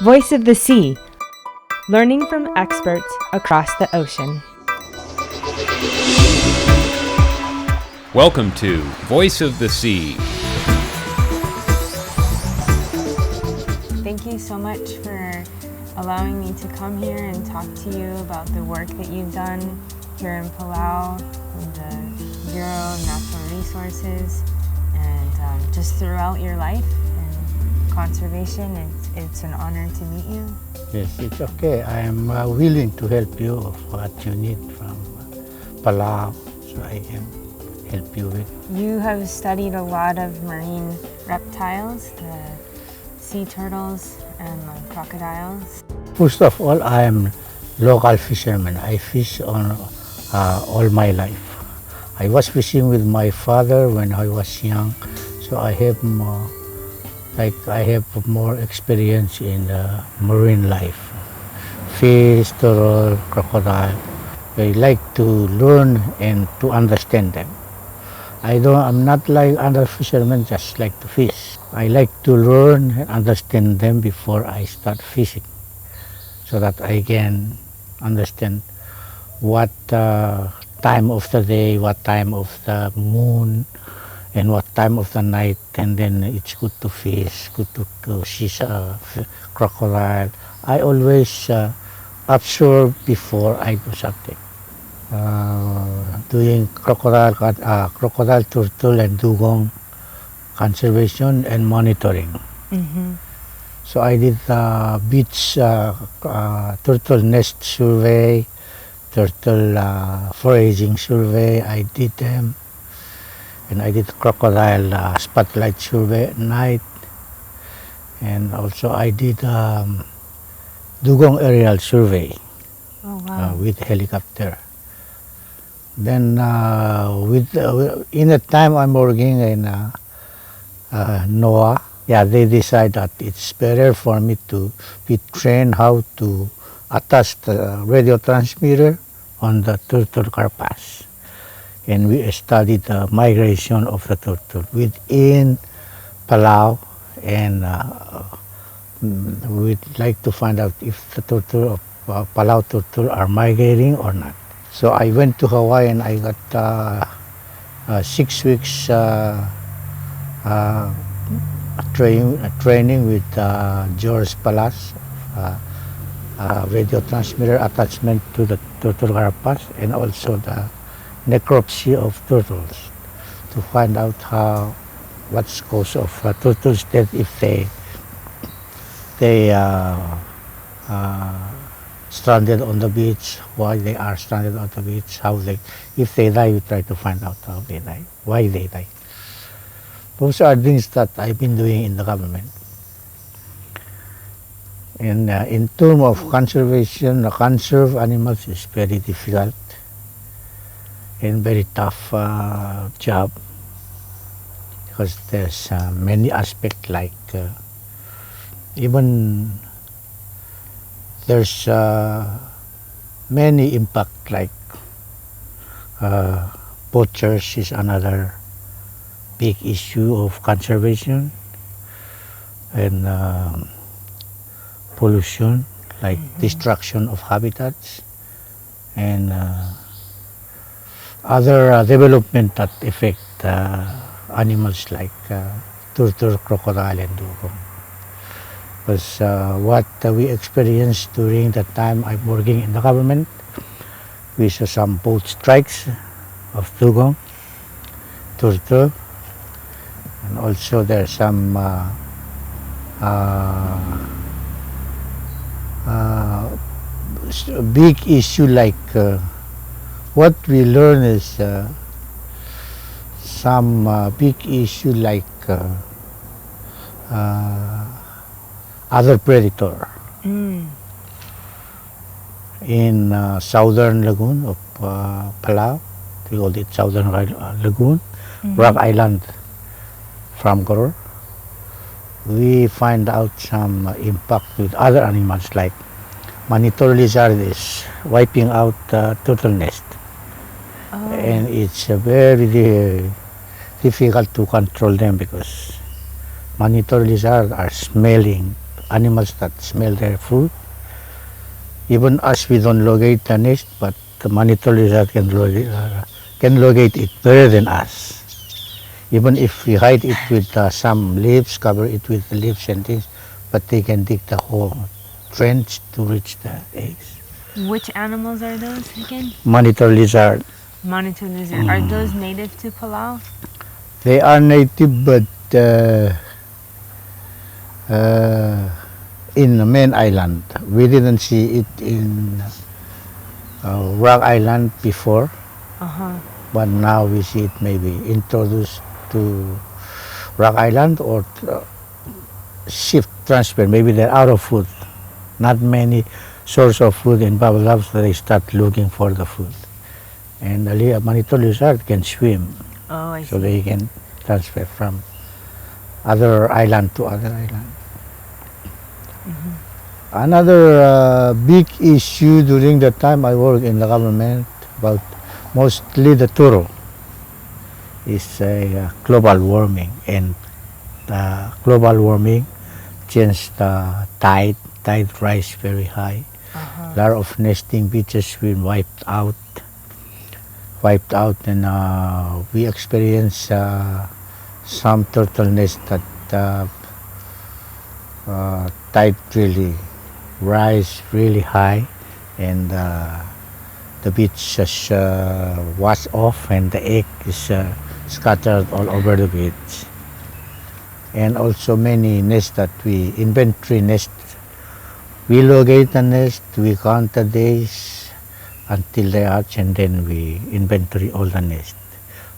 Voice of the Sea, learning from experts across the ocean. Welcome to Voice of the Sea. Thank you so much for allowing me to come here and talk to you about the work that you've done here in Palau with the Bureau of Natural Resources and just throughout your life and conservation. It's an honor to meet you. Yes, it's okay. I am willing to help you of what you need from Palau, so I can help you with. You have studied a lot of marine reptiles, the sea turtles and the crocodiles. First of all, I am local fisherman. I fish on all my life. I was fishing with my father when I was young, so I have more experience in marine life. Fish, turtle, crocodile. I like to learn and to understand them. I'm not like other fishermen just like to fish. I like to learn and understand them before I start fishing, so that I can understand what time of the day, what time of the moon, and what time of the night, and then it's good to fish, good to see crocodile. I always observe before I do something. Doing crocodile, turtle, and dugong conservation and monitoring. Mm-hmm. So I did beach turtle nest survey, turtle foraging survey. I did them, and I did crocodile spotlight survey at night, and also I did dugong aerial survey. Oh, wow. With helicopter. Then in the time I'm working in NOAA, they decide that it's better for me to be trained how to attach the radio transmitter on the turtle carcass. And we studied the migration of the turtle within Palau, and we'd like to find out if the turtle of Palau turtle are migrating or not. So I went to Hawaii and I got 6 weeks training with George Palas, radio transmitter attachment to the turtle carapace, and also the necropsy of turtles to find out what's cause of turtles death if they stranded on the beach, why they are stranded on the beach, if they die, we try to find out how they die, why they die. Those are things that I've been doing in the government. And in terms of conservation, conserve animals is very difficult and very tough job, because there's many aspects, like even there's many impact, like poachers is another big issue of conservation, and pollution, like destruction of habitats, and other development that affect animals like turtle, crocodile, and dugong. Because what we experienced during the time I'm working in the government, we saw some boat strikes of dugong, turtle, and also there's some big issue, like what we learn is some big issue like other predator in southern lagoon of Palau. We call it southern lagoon, Rock Island from Koror. We find out some impact with other animals, like monitor lizard is wiping out turtle nest. And it's very difficult to control them, because monitor lizards are smelling animals that smell their food. Even us, we don't locate the nest, but the monitor lizard can locate it better than us. Even if we hide it with some leaves, cover it with the leaves and things, but they can dig the whole trench to reach the eggs. Which animals are those again? Monitor lizard. Monitor lizard. Are those native to Palau? They are native, but in the main island. We didn't see it in Rock Island before, but now we see it maybe introduced to Rock Island or shift transfer. Maybe they're out of food. Not many source of food in Palau, so they start looking for the food. And the monitor lizard can swim, Oh, I see. so they can transfer from other island to other island. Another big issue during the time I worked in the government about mostly the turtle is global warming, and global warming changed the tide rise very high. A lot of nesting beaches been wiped out, and we experienced some turtle nests that tide really rise really high, and the beach just wash off, and the egg is scattered all over the beach. And also many nests that we inventory nests. We locate the nest, we count the days until they hatch, and then we inventory all the nest.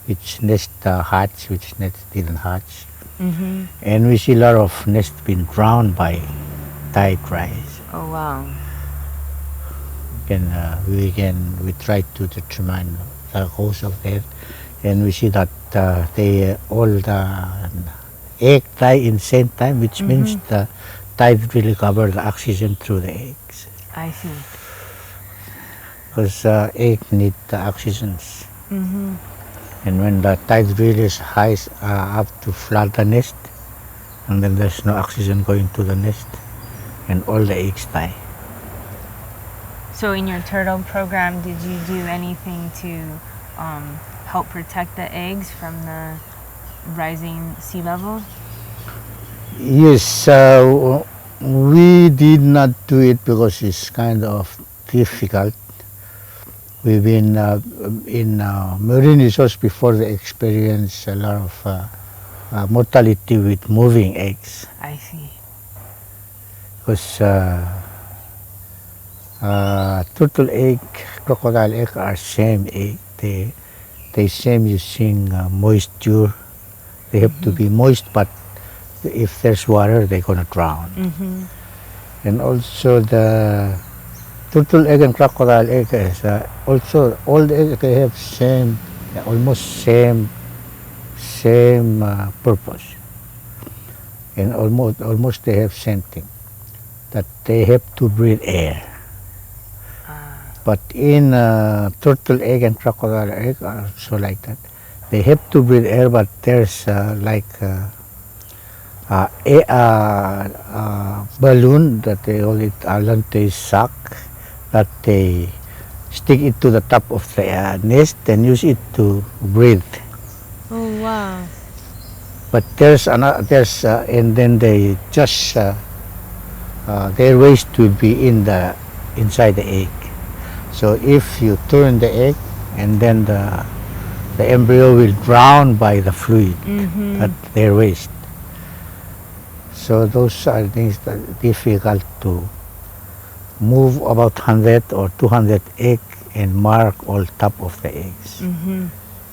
Which nest hatch, which nest didn't hatch. And we see a lot of nests being drowned by tide rise. Oh, wow. We try to determine the cause of that, and we see that they all the egg die in same time, which means the tide really cover the oxygen through the eggs, I see. because egg need the oxygens. And when the tide really is high up to flood the nest, and then there's no oxygen going to the nest, and all the eggs die. So in your turtle program, did you do anything to help protect the eggs from the rising sea level? Yes, we did not do it because it's kind of difficult. We've been in marine resource before, they experience a lot of mortality with moving eggs. I see. Because turtle egg, crocodile egg are same egg. They same using moisture. They have to be moist, but if there's water, they're gonna drown. And also the turtle egg and crocodile egg is also all the eggs, they have same, almost same purpose, and almost they have same thing, that they have to breathe air. But in turtle egg and crocodile egg are also like that. They have to breathe air, but there's like a balloon that they call it alante sac, that they stick it to the top of the nest and use it to breathe. Oh, wow. But there's and then they just their waste will be inside the egg. So if you turn the egg, and then the embryo will drown by the fluid, that their waste. So those are things that are difficult to move about 100 or 200 egg and mark all top of the eggs.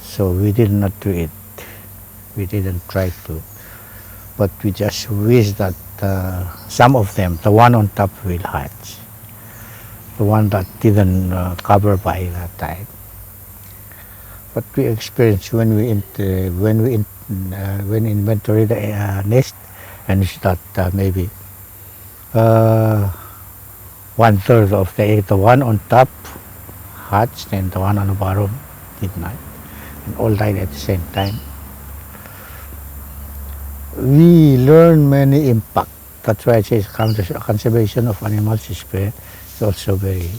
So we did not do it. We didn't try to. But we just wish that some of them, the one on top will hatch. The one that didn't cover by the tide. But we experienced when we inventory the nest, and it's that maybe 1/3 of the egg, the one on top hatched, and the one on the bottom did not, and all died at the same time. We learn many impact that's why I say conservation of animals is also very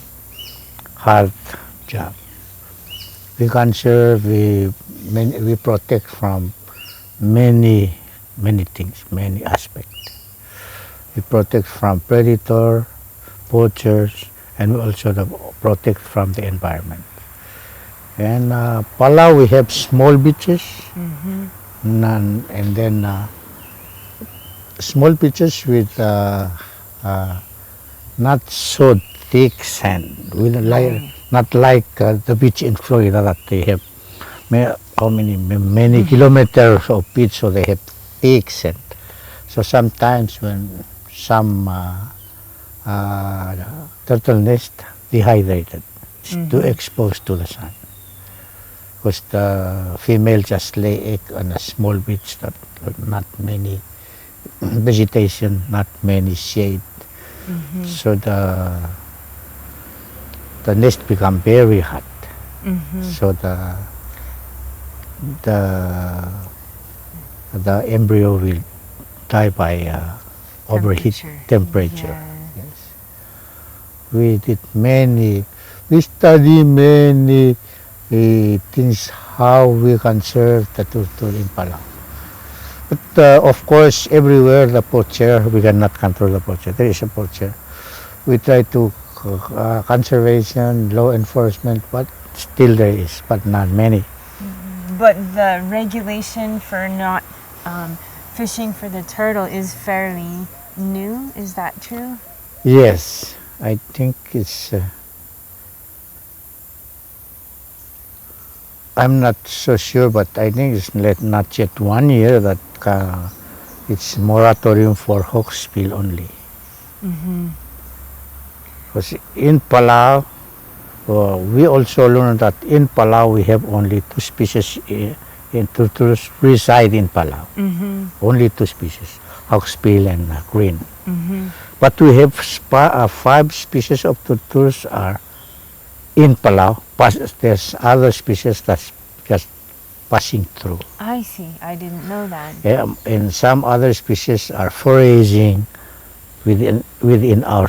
hard job. We conserve, we protect from many things, many aspects. We protect from predator, poachers, and we also protect from the environment. And Palau, we have small beaches, and then small beaches with not so thick sand, not like the beach in Florida that they have many kilometers of beach, so they have thick sand. So sometimes when some turtle nest dehydrated, too exposed to the sun, because the female just lay egg on a small beach, that not many vegetation, not many shade. So the nest become very hot. So the embryo will die by overheat temperature. Yeah. Yes. We study many things how we conserve the turtle in Palau. But of course, everywhere the poacher, we cannot control the poacher. There is a poacher. We try to conservation, law enforcement, but still there is, but not many. But the regulation for not fishing for the turtle is fairly new. Is that true? Yes, I think it's. I'm not so sure, but I think it's not yet 1 year that it's moratorium for hawksbill only. Because in Palau, we also learned that in Palau we have only 2 species in turtles reside in Palau. Only 2 species, hawksbill and green. But we have 5 species of turtles are in Palau. There's other species that's just passing through. I see. I didn't know that. And some other species are foraging within our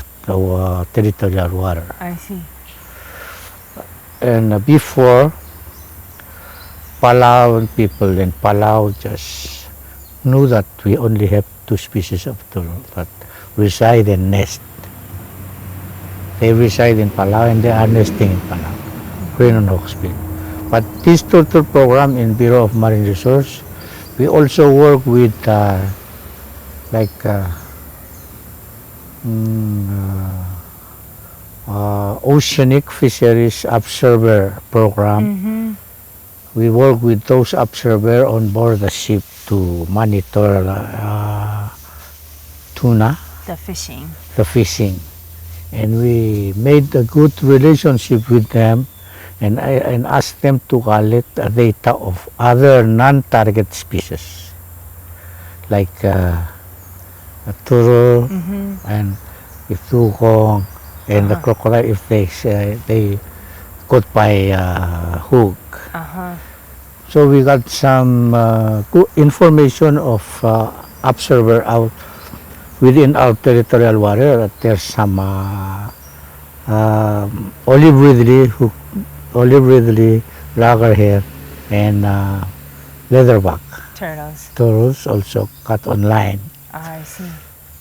territorial water. I see. And before, Palau people in Palau just knew that we only have 2 species of turtle that reside and nest. They reside in Palau and they are nesting in Palau, green and hawksbill. But this turtle program in Bureau of Marine Resource, we also work with Oceanic Fisheries Observer Program. We work with those observers on board the ship to monitor tuna, The fishing. the fishing. And we made a good relationship with them and asked them to collect data of other non-target species like turtle and dugong and the crocodile if they caught by hook. So we got some good information of observer out within our territorial water that there's some olive ridley, loggerhead, and leatherback turtles also caught on line. I see.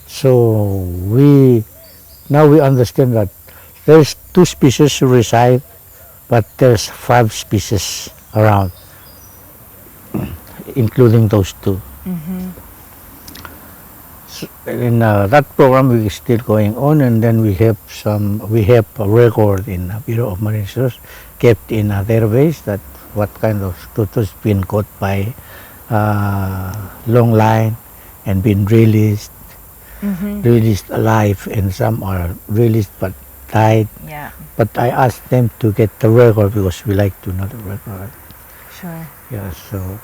So now we understand that there's 2 species reside, but there's 5 species around, including those 2. So in that program is still going on, and then we have a record in Bureau of Marine Resource kept in a database that what kind of turtles been caught by long line and been released alive, and some are released but died. Yeah. But I asked them to get the record because we like to know the record. Sure. Yeah, so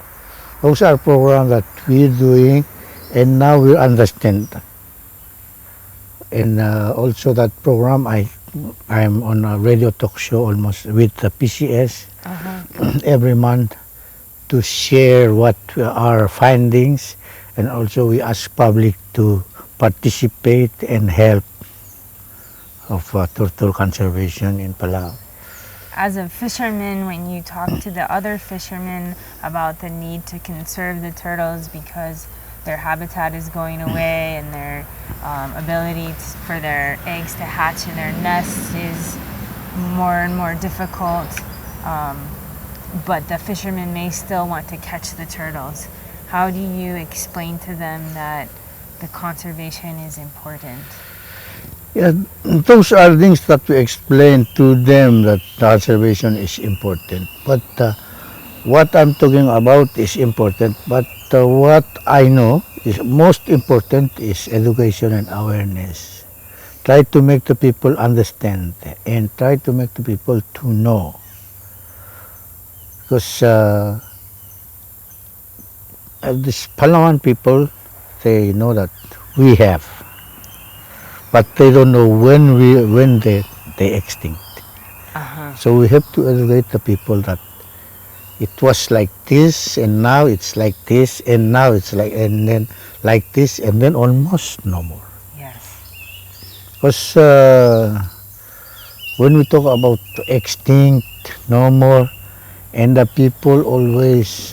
those are programs that we're doing, and now we understand. And also that program, I'm on a radio talk show almost with the PCS every month to share what our findings, and also we ask public to participate and help of turtle conservation in Palau. As a fisherman, when you talk to the other fishermen about the need to conserve the turtles because their habitat is going away and their ability for their eggs to hatch in their nests is more and more difficult, but the fishermen may still want to catch the turtles. How do you explain to them that the conservation is important? Yeah, those are things that we explain to them, that conservation is important. But what I'm talking about is important, but what I know is most important is education and awareness. Try to make the people understand and try to make the people to know. Because these Palawan people, they know that we have, but they don't know when they extinct. So we have to educate the people that it was like this, and now it's like this, and now it's like, and then like this, and then almost no more. Yes. Because when we talk about extinct, no more, and the people always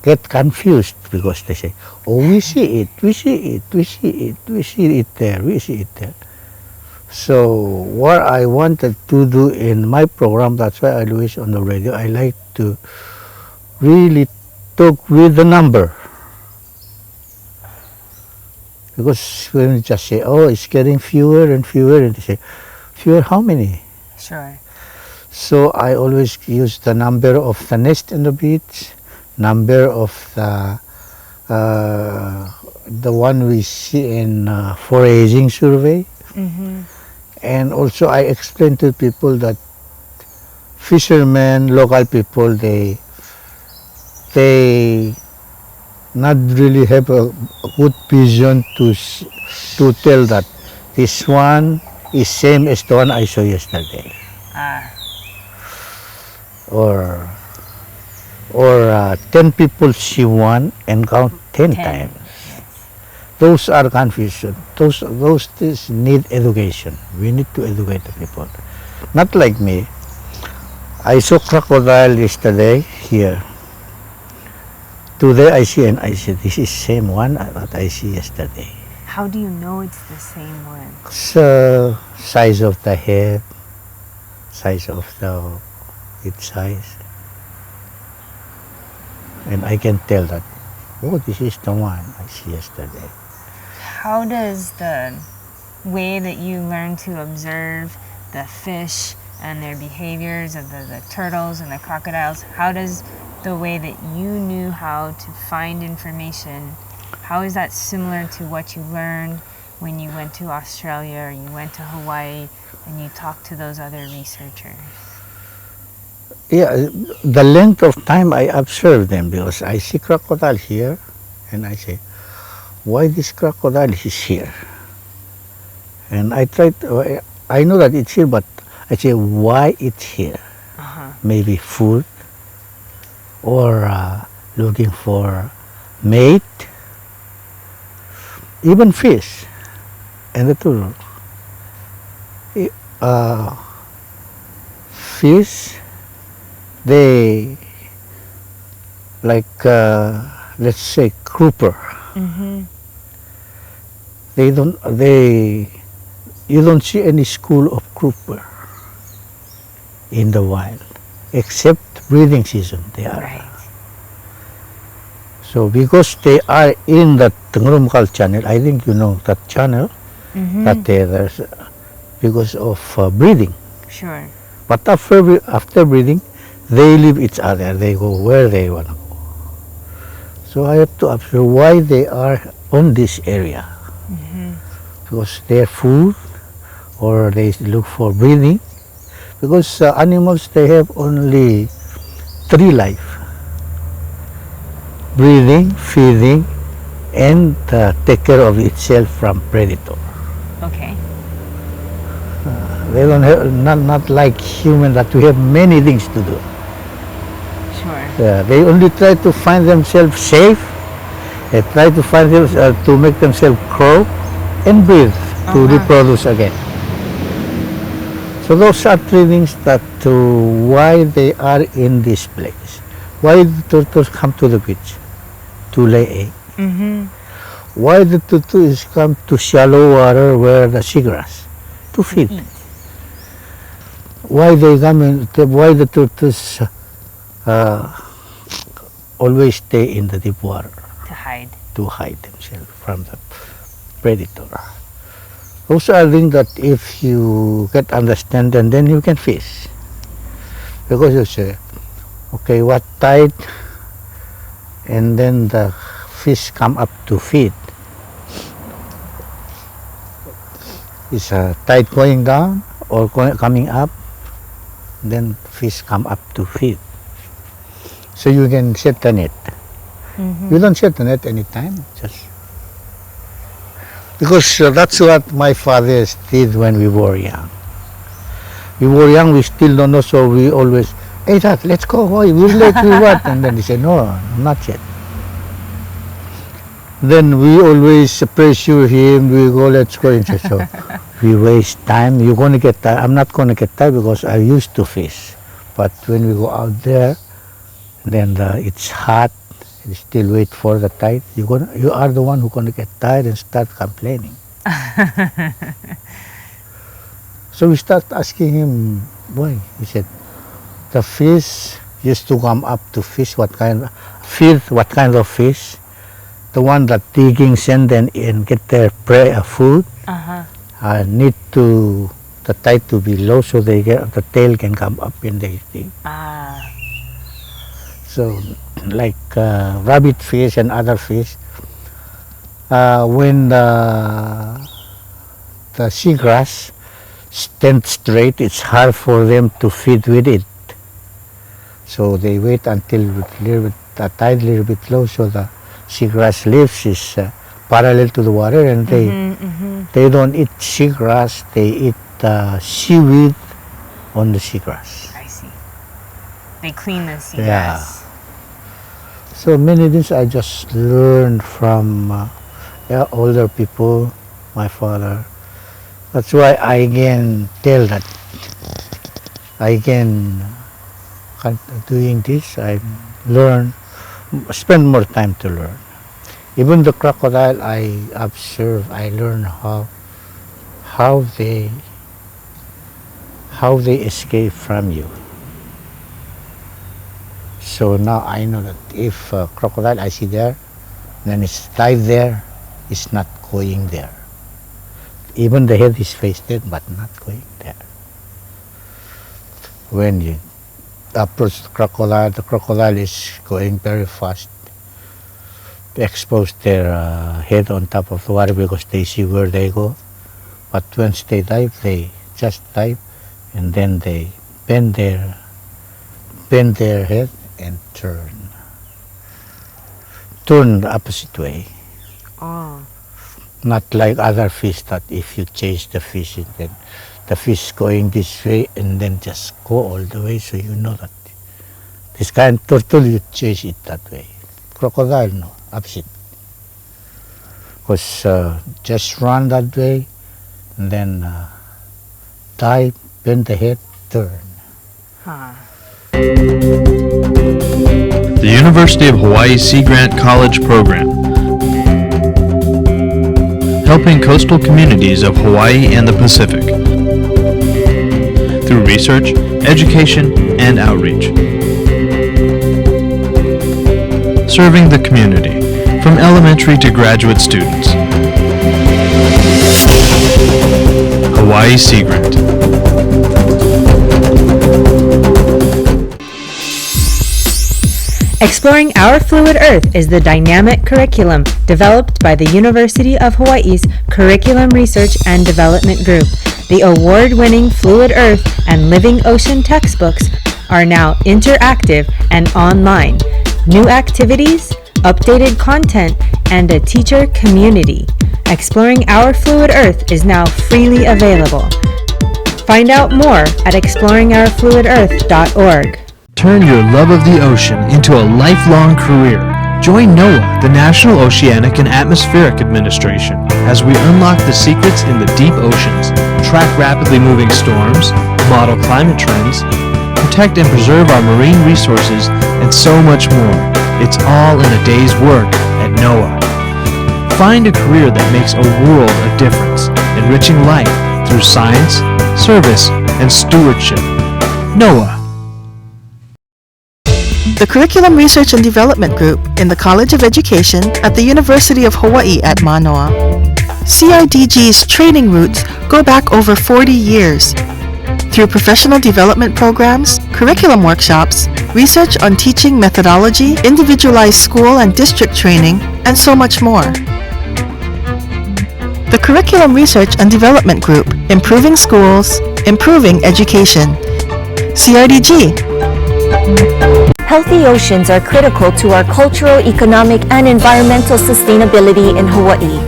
get confused because they say, oh, we see it, we see it, we see it, we see it there, we see it there. So what I wanted to do in my program, that's why I do it on the radio, I like to really talk with the number. Because when we just say, oh, it's getting fewer and fewer, and they say, fewer how many? Sure. So I always use the number of the nest in the beach, number of the one we see in foraging survey. And also I explain to people that fishermen, local people, they not really have a good vision to tell that this one is same as the one I saw yesterday. Or 10 people see one and count 10 times. Those are confusion. Those things need education. We need to educate the people. Not like me. I saw crocodile yesterday here. Today I see, and I say, this is same one that I see yesterday. How do you know it's the same one? So, size of the head, size of its size. And I can tell that, oh, this is the one I see yesterday. How does the way that you learn to observe the fish and their behaviors of the turtles and the crocodiles, how does the way that you knew how to find information, how is that similar to what you learned when you went to Australia or you went to Hawaii and you talked to those other researchers? Yeah, the length of time I observe them, because I see crocodile here and I say, why this crocodile is here? And I know that it's here, but I say, why it's here? Maybe food, or looking for mate, even fish and the turtle. Fish, they like let's say grouper. You don't see any school of grouper in the wild, except breeding season. They are. Right. So because they are in the Tengurumkal channel, I think you know that channel, that there's because of breeding. Sure. But after breeding, they leave each other. They go where they want to go. So I have to observe why they are on this area. Because their food, or they look for breeding. Because animals, they have only 3 life: breeding, feeding, and take care of itself from predator. Okay. They don't have, not like human, that we have many things to do. Sure. They only try to find themselves safe. They try to find to make themselves grow and breathe to reproduce again. So those are trainings that why they are in this place. Why the turtles come to the beach to lay egg. Why the turtles come to shallow water where the seagrass to feed. Why they come in? Why the turtles always stay in the deep water? To hide themselves from the predator. Also, I think that if you get understand, and then you can fish, because you say, okay, what tide, and then the fish come up to feed. Is a tide going down or coming up? Then fish come up to feed. So you can set the net. You don't set the net anytime, just because that's what my father did when we were young. We were young, we still don't know, so we always, hey Dad, let's go, we'll let you what? And then he said, no, not yet. Then we always pressure him, we go, let's go. And so we waste time, you're going to get tired. I'm not going to get tired because I used to fish. But when we go out there, then it's hot, you still wait for the tide. You are the one who's going to get tired and start complaining. So we start asking him why. He said, the fish used to come up to fish what kind of fish. The one that digging sand and get their prey food need to the tide to be low so they get the tail can come up and they dig. So like rabbit fish and other fish, when the seagrass stands straight, it's hard for them to feed with it. So they wait until the tide a little bit low, so the seagrass leaves is parallel to the water, and they don't eat seagrass, they eat seaweed on the seagrass. I see. They clean the seagrass. Yeah. So many things I just learned from older people, my father. That's why I can tell that I can doing this, I learn, spend more time to learn. Even the crocodile I observe, I learn how they escape from you. So now I know that if crocodile I see there, then it's dive there, it's not going there. Even the head is faced there, but not going there. When you approach the crocodile is going very fast. They expose their head on top of the water because they see where they go. But once they dive, they just dive, and then they bend their head and turn the opposite way. Not like other fish that if you chase the fish, and then the fish going this way and then just go all the way, so you know that this kind of turtle you chase it that way. Crocodile, no, opposite. Because just run that way and then dive, bend the head, turn. The University of Hawaii Sea Grant College Program, helping coastal communities of Hawaii and the Pacific through research, education, and outreach. Serving the community from elementary to graduate students. Hawaii Sea Grant. Exploring Our Fluid Earth is the dynamic curriculum developed by the University of Hawaii's Curriculum Research and Development Group. The award-winning Fluid Earth and Living Ocean textbooks are now interactive and online. New activities, updated content, and a teacher community. Exploring Our Fluid Earth is now freely available. Find out more at exploringourfluidearth.org. Turn your love of the ocean into a lifelong career. Join NOAA, the National Oceanic and Atmospheric Administration, as we unlock the secrets in the deep oceans, track rapidly moving storms, model climate trends, protect and preserve our marine resources, and so much more. It's all in a day's work at NOAA. Find a career that makes a world of difference, enriching life through science, service, and stewardship. NOAA. The Curriculum Research and Development Group in the College of Education at the University of Hawaii at Manoa. CRDG's training roots go back over 40 years. Through professional development programs, curriculum workshops, research on teaching methodology, individualized school and district training, and so much more. The Curriculum Research and Development Group, improving schools, improving education. CRDG. Healthy oceans are critical to our cultural, economic, and environmental sustainability in Hawaii.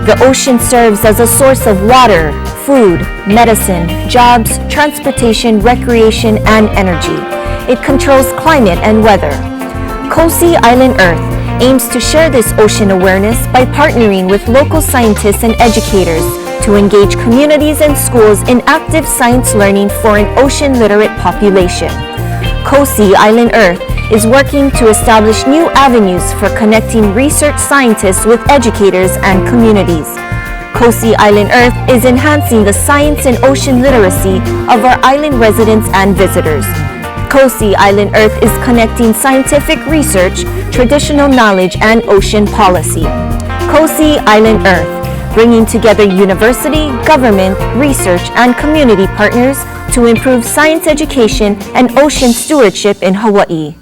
The ocean serves as a source of water, food, medicine, jobs, transportation, recreation, and energy. It controls climate and weather. Kosi Island Earth aims to share this ocean awareness by partnering with local scientists and educators to engage communities and schools in active science learning for an ocean-literate population. Kosi Island Earth is working to establish new avenues for connecting research scientists with educators and communities. Kosi Island Earth is enhancing the science and ocean literacy of our island residents and visitors. Kosi Island Earth is connecting scientific research, traditional knowledge, and ocean policy. Kosi Island Earth, bringing together university, government, research, and community partners to improve science education and ocean stewardship in Hawaii.